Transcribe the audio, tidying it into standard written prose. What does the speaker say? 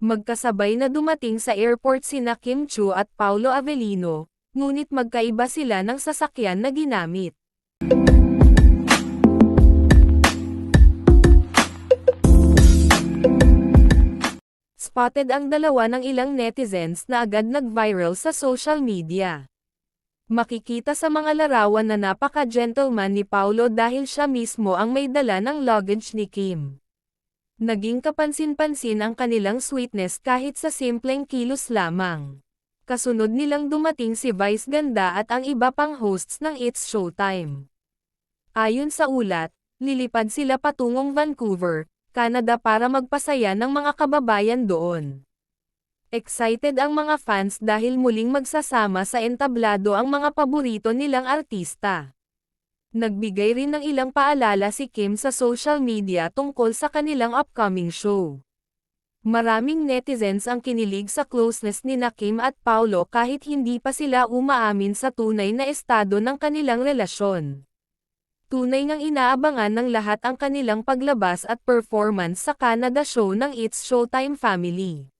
Magkasabay na dumating sa airport sina Kim Chiu at Paolo Avellino, ngunit magkaiba sila ng sasakyan na ginamit. Spotted ang dalawa ng ilang netizens na agad nag-viral sa social media. Makikita sa mga larawan na napaka-gentleman ni Paolo dahil siya mismo ang may dala ng luggage ni Kim. Naging kapansin-pansin ang kanilang sweetness kahit sa simpleng kilos lamang. Kasunod nilang dumating si Vice Ganda at ang iba pang hosts ng It's Showtime. Ayon sa ulat, lilipad sila patungong Vancouver, Canada para magpasaya ng mga kababayan doon. Excited ang mga fans dahil muling magsasama sa entablado ang mga paborito nilang artista. Nagbigay rin ng ilang paalala si Kim sa social media tungkol sa kanilang upcoming show. Maraming netizens ang kinilig sa closeness ni Kim at Paolo kahit hindi pa sila umaamin sa tunay na estado ng kanilang relasyon. Tunay ngang inaabangan ng lahat ang kanilang paglabas at performance sa Canada show ng It's Showtime family.